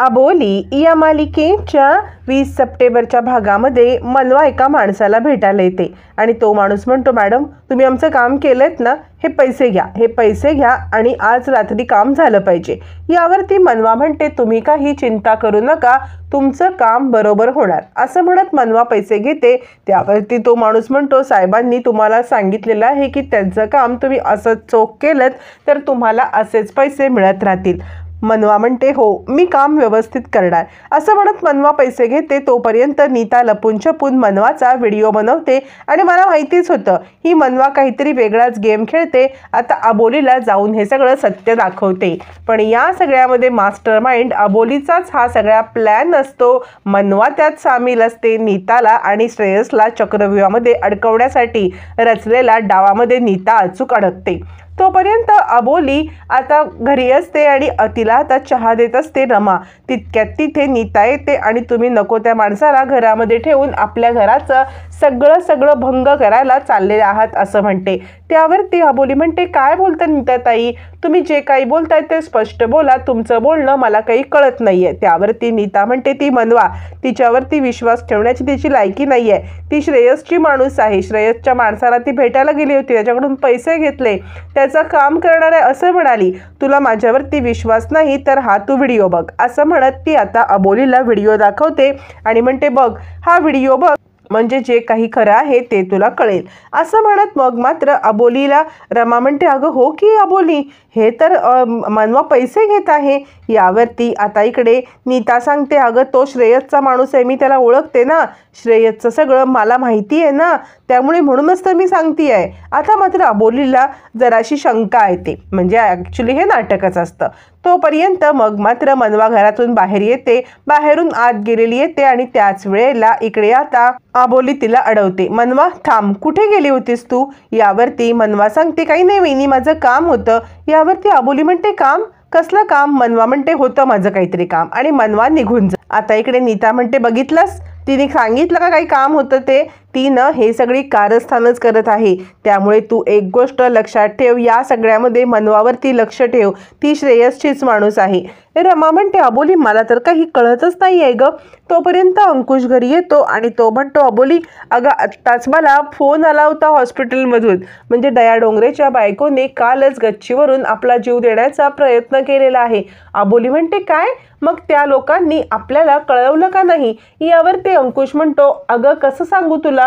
अबोली या मालिकेच्या 20 सप्टेंबरच्या भागामध्ये मनवा एका माणसाला भेटायला येते आणि तो माणूस म्हणतो, मॅडम तुम्ही आमचं काम केलंत ना, हे पैसे घ्या आणि आज रात्री काम झालं पाहिजे. यावरती मनवा म्हणते, तुम्ही काही चिंता करू नका, तुमचं काम बरोबर होणार. असं म्हणत मनवा पैसे घेते. त्यावरती तो माणूस म्हणतो, साहेबांनी तुम्हाला सांगितलेलं आहे की त्यांचं काम तुम्ही असं चोख केलं तर तुम्हाला असेच पैसे मिळत राहतील. मनवा म्हणते, हो मी काम व्यवस्थित करणार. असं म्हणत मनवा पैसे घेते. तोपर्यंत नीता लपून छपून मनवाचा व्हिडिओ बनवते आणि मला माहितीच होतं ही मनवा काहीतरी वेगळाच गेम खेळते. आता अबोलीला जाऊन हे सगळं सत्य दाखवते. पण या सगळ्यामध्ये मास्टर माइंड अबोलीचाच हा सगळा प्लॅन असतो. मनवा त्यात सामील असते. नीताला आणि श्रेयसला चक्रव्यूहामध्ये अडकवण्यासाठी रचलेल्या डावामध्ये नीता अचूक अडकते. तोपर्यंत अबोली आता घरी असते आणि तिला आता चहा देत असते रमा. तितक्यात तिथे नीता येते आणि तुम्ही नको त्या माणसाला घरामध्ये ठेवून आपल्या घराचं सगळं भंग करायला चाललेले आहात असं म्हणते. त्यावरती अबोली म्हणते, काय बोलता नीताताई, तुम्ही जे काही बोलताय ते स्पष्ट बोला, तुमचं बोलणं मला काही कळत नाहीये. त्यावरती नीता म्हणते, ती मनवा, तिच्यावरती विश्वास ठेवण्याची तिची लायकी नाहीये. ती श्रेयसची माणूस आहे. श्रेयसच्या माणसाला ती भेटायला गेली होती, त्याच्याकडून पैसे घेतले, त्याचं काम करणार आहे असं म्हणाली. तुला माझ्यावरती विश्वास नाही तर हा तू व्हिडिओ बघ. असं म्हणत ती आता अबोलीला व्हिडिओ दाखवते आणि म्हणते, बघ हा व्हिडिओ बघ, म्हणजे जे काही खरं आहे ते तुला कळेल. असं म्हणत मग मात्र अबोलीला रमा म्हणते, अगं हो की अबोली, हे तर मनवा पैसे घेत आहे. यावरती आता इकडे नीता सांगते, अगं तो श्रेयसचा माणूस आहे, मी त्याला ओळखते ना, श्रेयसचं सगळं मला माहिती आहे ना, त्यामुळे म्हणूनच तर मी सांगते आहे. आता मात्र अबोलीला जराशी शंका येते, म्हणजे ॲक्च्युली हे नाटकच असतं. तोपर्यंत मग मात्र मनवा घरातून बाहेर येते, बाहेरून आत गेलेली येते आणि त्याच वेळेला इकडे आता अबोली तिला अडवते. मनवा थांब, कुठे गेली होतीस तू? यावरती मनवा सांगते, काही नाही वहिनी, माझं काम होतं. यावरती अबोली म्हणते, काम? कसलं काम? मनवा म्हणते, होतं माझं काहीतरी काम, आणि मनवा निघून जा. आता इकडे नीता म्हणते, बघितलंस, तिने सांगितलं का काही काम होतं ते? तिनं हे सगळी कारस्थानच करत आहे. त्यामुळे तू एक गोष्ट लक्षात ठेव, या सगळ्यामध्ये मनवावरती लक्ष ठेव, ती श्रेयसचीच माणूस आहे. रमा म्हणते, अबोली मला तर काही कळतच नाही आहे गं. तोपर्यंत अंकुश घरी येतो आणि तो म्हणतो, अबोली अगं आत्ताच मला फोन आला होता हॉस्पिटलमधून, म्हणजे दया डोंगरेच्या बायकोने कालच गच्चीवरून आपला जीव देण्याचा प्रयत्न केलेला आहे. अबोली म्हणते, काय? मग त्या लोकांनी आपल्याला कळवलं का नाही? यावर ते अंकुश म्हणतो, अगं कसं सांगू तुला,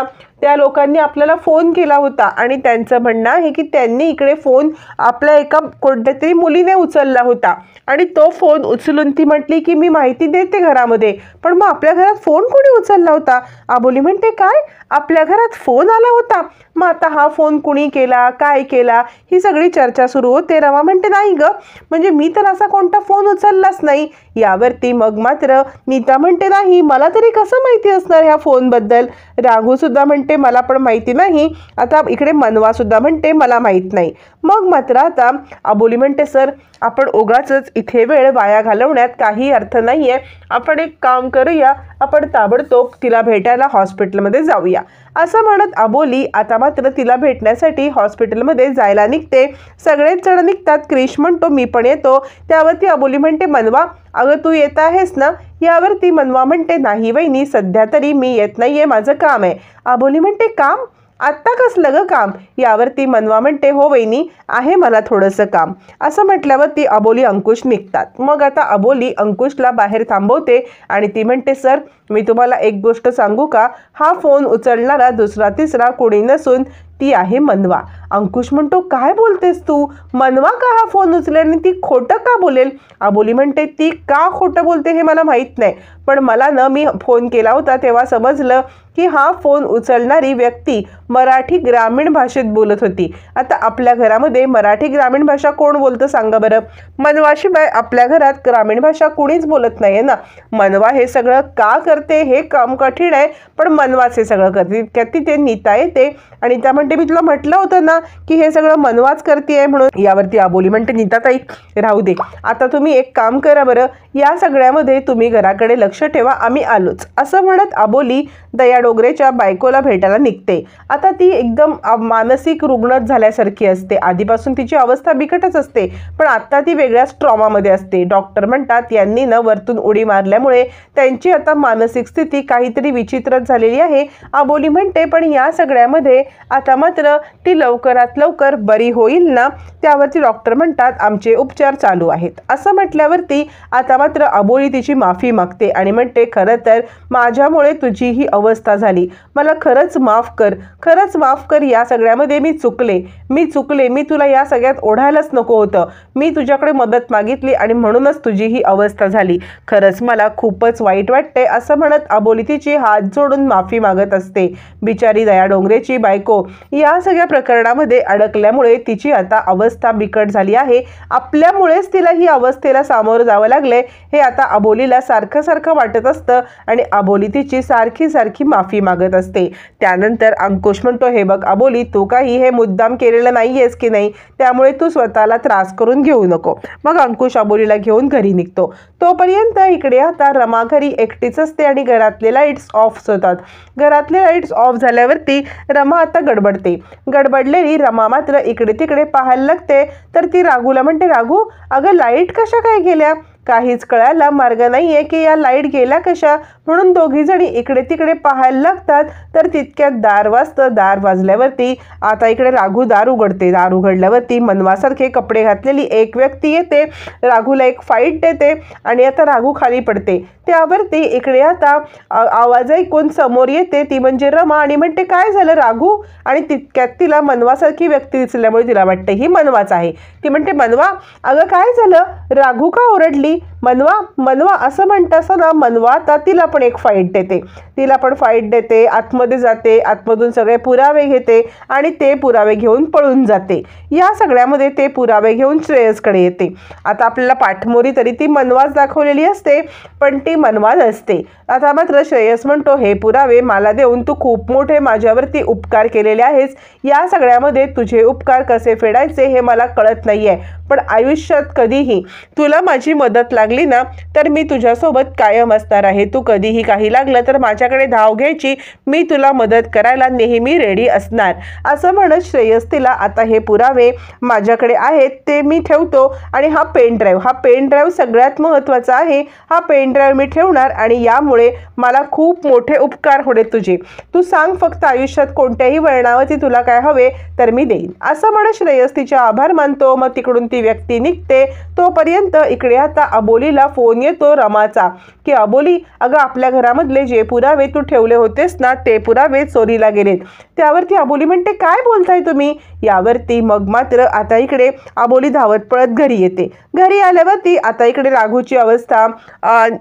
त्या लोकांनी आपल्याला फोन केला होता आणि त्यांचं म्हणणं आहे की त्यांनी इकडे फोन आपल्या एका कोणत्या तरी मुलीने उचलला होता आणि तो फोन उचलून ती म्हटली की मी माहिती देते घरामध्ये, पण मग आपल्या घरात फोन कोणी उचलला होता? अबोली म्हणते, काय आपल्या घरात फोन आला होता? मग आता हा फोन कुणी केला, काय केला, ही सगळी चर्चा सुरू होते. रमा म्हणते, नाही ग, म्हणजे मी तर असा कोणता फोन उचललाच नाही. यावरती मग मात्र नीता म्हणते, नाही मला तरी कसं माहिती असणार ह्या फोनबद्दल? राघू सुद्धा म्हणते, मला पण माहिती नाही. आता इकडे मनवा सुद्धा म्हणते, मला माहीत नाही. मग मात्र आता अबोली म्हणते, सर आपण उगाचच इथे वेळ वाया घालवण्यात काही अर्थ नाही आहे, आपण एक काम करूया, आपण ताबडतोब तिला भेटायला हॉस्पिटलमध्ये जाऊया. असं म्हणत अबोली आता मात्र तिला भेटण्यासाठी हॉस्पिटलमध्ये जायला निघते. सगळेच जण निघतात. क्रिश म्हणतो, मी पण येतो. त्यावरती अबोली म्हणते, मनवा अगं तू येत आहेस ना? यावरती मनवा म्हणते, नाही वहिनी, सध्या तरी मी येत नाहीये, माझं काम आहे. अबोली म्हणते, काम? आत्ता कसलं ग काम? यावरती मनवा म्हणते, हो वहिनी, आहे मला थोडंसं काम. असं म्हटल्यावरती अबोली अंकुश निघतात. मग आता अबोली अंकुशला बाहेर थांबवते आणि ती म्हणते, सर मी तुम्हाला एक गोष्ट सांगू का, हा फोन उचलणारा दुसरा तिसरा कोणी नसून ती आहे मनवा. अंकुश म्हणतो, काय बोलतेस तू? मनवा का हा फोन उचलेल आणि ती खोटं का बोलेल? अबोली म्हणते, ती का खोटं बोलते हे मला माहीत नाही, पण मला ना मी फोन केला होता तेव्हा समजलं की हा फोन उचलणारी व्यक्ती मराठी ग्रामीण भाषेत बोलत होती. आता आपल्या घरामध्ये मराठी ग्रामीण भाषा कोण बोलतं सांगा बरं? मनवाशिवाय आपल्या घरात ग्रामीण भाषा कोणीच बोलत नाही ना. मनवा हे सगळं का करते हे काम कठीण आहे, पण मनवाच हे सगळं करते. तिथे नीता येते आणि त्या म्हणते मी तुला म्हटलं होतं ना की हे सगळं मनवाच करते म्हणून. यावरती अबोली म्हणते नीताताई राहू दे, आता तुम्ही एक काम करा बरं, या सगळ्यामध्ये तुम्ही घराकडे लक्ष ठेवा, आम्ही आलोच. असं म्हणत अबोली दया डोंगरेच्या बायकोला भेटायला निघते. आता ती एकदम मानसिक रुग्णच झाल्यासारखी असते. आधीपासून तिची अवस्था बिकटच असते, पण आता ती वेगळ्याच ट्रॉमामध्ये असते. डॉक्टर म्हणतात यांनी न वरतून उडी मारल्यामुळे त्यांची आता मानसिक स्थिती काहीतरी विचित्रच झालेली आहे. अबोली म्हणते पण या सगळ्यामध्ये आता मात्र ती लवकरात लवकर बरी होईल ना. त्यावरती डॉक्टर म्हणतात आमचे उपचार चालू आहेत. असं म्हटल्यावरती आता मात्र अबोली तिची माफी मागते आणि म्हणते खरं तर माझ्यामुळे तुझी ही अवस्था झाली, मला खरंच माफ कर, खरंच माफ कर. या सगळ्यामध्ये मी चुकले, मी तुला या सगळ्यात ओढायलाच नको होतं. मी तुझ्याकडे मदत मागितली आणि म्हणूनच तुझी ही अवस्था झाली. खरंच मला खूपच वाईट वाटते. असं म्हणत अबोली तिची हात जोडून माफी मागत असते. बिचारी दया डोंगरेची बायको या सगळ्या प्रकरणामध्ये अडकल्यामुळे तिची आता अवस्था बिकट झाली आहे. आपल्यामुळेच तिला ही अवस्थेला सामोरं जावं लागले हे आता अबोलीला सारखं सारखं वाटत असतं आणि अबोली तिची सारखी सारखी माफी मागत असते. त्यानंतर अंकुश म्हणतो हे बघ अबोली, तू काही हे मुद्दाम केलेलं नाहीयेस की नाही, त्यामुळे तू स्वतःला त्रास करून घेऊ नको. मग अंकुश अबोलीला घेऊन घरी निघतो. तोपर्यंत इकडे आता रमा घरी एकटीच असते आणि घरातले लाईट्स ऑफ होतात. घरातले लाईट्स ऑफ झाल्यावरती रमा आता गडबडते. गडबडलेली रमा मात्र इकडे तिकडे पाहायला लागते. तर ती राघूला म्हणते राघू अगं लाईट कशा काय गेल्या, काहीच कळायला मार्ग नाहीये की या लाईट गेल्या कशा. म्हणून दोघी जणी इकडे तिकडे पाहायला लागतात. तर तितक्यात दार वाजतं. दार वाजल्यावरती आता इकडे राघू दार उघडते. दार उघडल्यावरती मनवासारखे कपडे घातलेली एक व्यक्ती येते. राघूला एक फाईट देते आणि आता राघू खाली पडते. त्यावरती इकडे आता आवाज ऐकून समोर येते ती म्हणजे रमा आणि म्हणते काय झालं राघू. आणि तितक्यात तिला मनवासारखी व्यक्ती दिसल्यामुळे तिला वाटते ही मनवाच आहे. ती म्हणते मनवा अगं काय झालं, राघू का ओरडली. मनवा मनवा असं म्हणत असताना मनवा आता तिला पण एक फाईट देते. आतमध्ये जाते, आतमधून सगळे पुरावे घेते आणि ते पुरावे घेऊन पळून जाते. या सगळ्यामध्ये ते पुरावे घेऊन श्रेयसकडे येते. आता आपल्याला पाठमोरी तरी ती मनवाच दाखवलेली असते, पण ती मनवाच असते. आता मात्र श्रेयस म्हणतो हे पुरावे मला देऊन तू खूप मोठे माझ्यावरती उपकार केलेले आहेस. या सगळ्यामध्ये तुझे उपकार कसे फेडायचे हे मला कळत नाहीये, पण आयुष्यात कधीही तुला माझी मदत लागली ना तर मी तुझ्यासोबत कायम असणार आहे. तू कधीही काही लागलं तर माझ्याकडे धाव घ्यायची, मी तुला मदत करायला नेहमी रेडी असणार. असं म्हणत श्रेयस तिला आता हे पुरावे माझ्याकडे आहेत ते मी ठेवतो आणि हा पेन ड्राईव्ह सगळ्यात महत्त्वाचा आहे. हा पेन ड्राईव्ह मी ठेवणार आणि यामुळे मला खूप मोठे उपकार होणे तुझे. तू सांग फक्त आयुष्यात कोणत्याही वळणावरती तुला काय हवे तर मी देईन. असं म्हणत श्रेयस तिचे आभार मानतो. मग तिकडून ती व्यक्ती निघते. तोपर्यंत इकडे आता अबोलीला फोन येतो रमाचा की अबोली अगं आपल्या घरामधले जे पुरावे तू ठेवले होतेस ना ते पुरावे चोरीला गेलेत. त्यावरती अबोली म्हणते काय बोलताय तुम्ही. यावरती मग मात्र आता इकडे अबोली धावत पळत घरी येते. घरी आल्यावरती आता इकडे राघूची अवस्था,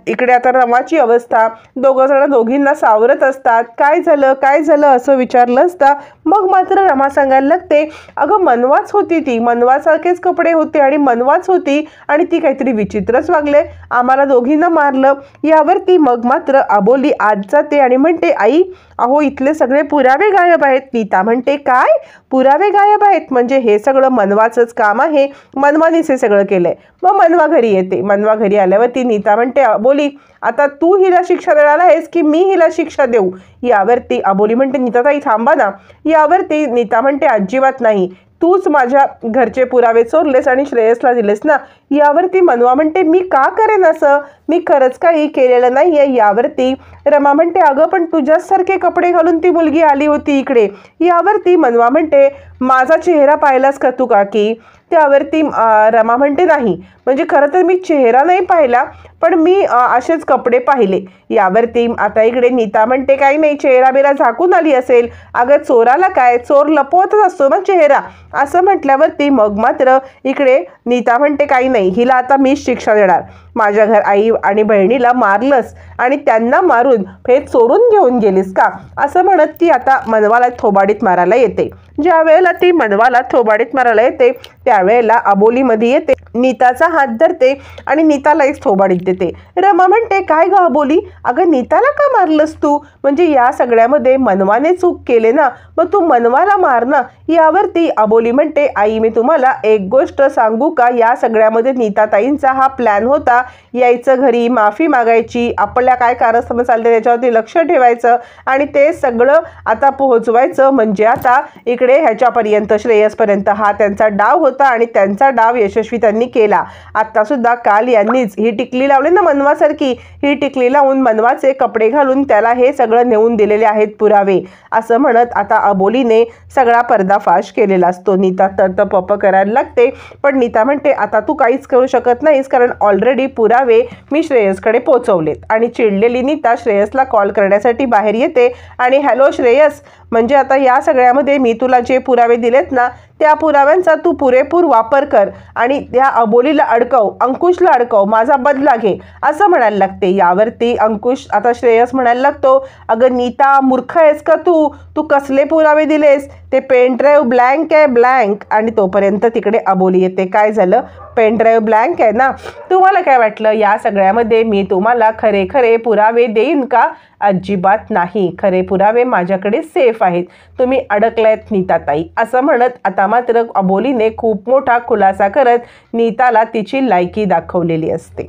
इकडे आता रमाची अवस्था, दोघींना सावरत असतात. काय झालं असं विचारलं असता. मग मात्र रमा सांगायला लागते अगं मनवाच होती, ती मनवासारखेच कपडे होते आणि मनवाच होती आणि ती काहीतरी विचित्रच वागले, आम्हाला दोघींना मारलं. यावरती मग मात्र अबोली आज जाते आणि म्हणते आई अहो इथले सगळे पुरावे गायब आहेत. नीता म्हणते काय पुरावे गायब आहेत, म्हणजे हे सगळं मनवाचंच काम आहे, मनवानीच हे सगळं केलंय. मग मनवा घरी येते. मनवा घरी आल्यावरती नीता म्हणते अबोली आता तू हिला शिक्षा देणार आहेस की मी हिला शिक्षा देऊ. यावरती अबोली म्हणते नीताताई थांबा ना. यावरती नीता म्हणते अजिबात नाही, तूच माझ्या घरचे पुरावे चोरलेस आणि श्रेयसला दिलेस ना. यावरती मनवा म्हणते मी का करेन असं, मी खरंच काही केलेलं नाहीये. यावरती रमा म्हणते अगं पण तुझ्यासारखे कपडे घालून ती मुलगी आली होती इकडे. यावरती मनवा म्हणते माझा चेहरा पाहिलास का तू काकी. त्यावरती रमा म्हणते नाही, म्हणजे खरं तर मी चेहरा नाही पाहिला पण मी असेच कपडे पाहिले. यावरती आता इकडे नीता म्हणते काही नाही चेहरा बिरा झाकून आली असेल. अगं चोराला काय, चोर लपवतच असतो ना चेहरा. असं म्हटल्यावरती मग मात्र इकडे नीता म्हणते काही नाही, हिला आता मीच शिक्षा देणार. माझ्या घर आई आणि बहिणीला मारलंस आणि त्यांना मारून हे चोरून घेऊन गेलीस का. असं म्हणत ती आता मनवाला थोबाडीत मारायला येते. ज्या वेळेला ती मनवाला थोबाडीत मारायला येते त्यावेळेला अबोलीमध्ये येते नीताचा हात धरते आणि नीताला थोबाडीत देते. रमा म्हणते, काय ग अबोली, अगं नीताला का मारलंस तू? म्हणजे या सगळ्यामध्ये मनवाने चूक केले ना, मग तू मनवाला मार ना. यावरती अबोली म्हणते, आई मी तुम्हाला एक गोष्ट सांगू का, या सगळ्यामध्ये नीताताईंचा हा प्लॅन होता, यायचं घरी, माफी मागायची, आपल्या काय कारस्थानं चालते त्याच्यावरती लक्ष ठेवायचं आणि ते सगळं आता पोहोचवायचं. म्हणजे आता इकडे ह्याच्यापर्यंत श्रेयसपर्यंत हा त्यांचा डाव होता आणि त्यांचा डाव यशस्वी त्यांनी केला. आता सुद्धा काल यांनीच ही टिकली लावली ना मनवासारखी, ही टिकली लावून मनवाचे कपडे घालून त्याला हे सगळं नेऊन दिलेले आहेत पुरावे, असं म्हणत आता अबोलीने सगळा पर्दाफाश केलेला असतो. नीता तर पप करायला लागते, पण नीता म्हणते, आता तू काहीच करू शकत नाहीस, कारण ऑलरेडी पुरावे मी श्रेयसकडे पोहोचवलेत. आणि चिडलेली नीता श्रेयसला कॉल करण्यासाठी बाहेर येते आणि हॅलो श्रेयस, म्हणजे आता या सगळ्यामध्ये मी तुला जे पुरावे दिलेत ना, त्या पुराव्यांचा तू पुरेपूर वापर कर आणि त्या अबोलीला अडकव, अंकुशला अडकव, माझा बदला घे, असं म्हणायला लागते. यावरती अंकुश आता श्रेयस म्हणायला लागतो, अगं नीता मूर्ख आहेस का तू, तू कसले पुरावे दिलेस, ते पेन ड्राईव्ह ब्लँक आहे ब्लँक. आणि तोपर्यंत तिकडे अबोली येते. काय झालं, पेन ड्राईव्ह ब्लँक आहे ना, तुम्हाला काय वाटलं या सगळ्यामध्ये मी तुम्हाला खरे खरे पुरावे देईन का? अजिबात नाही, खरे पुरावे माझ्याकडे सेफ आहेत, तुम्ही अडकलायत नीताताई, असं म्हणत आता मात्र अबोलीने खूप मोठा खुलासा करत नीताला तिची लायकी दाखवलेली असते.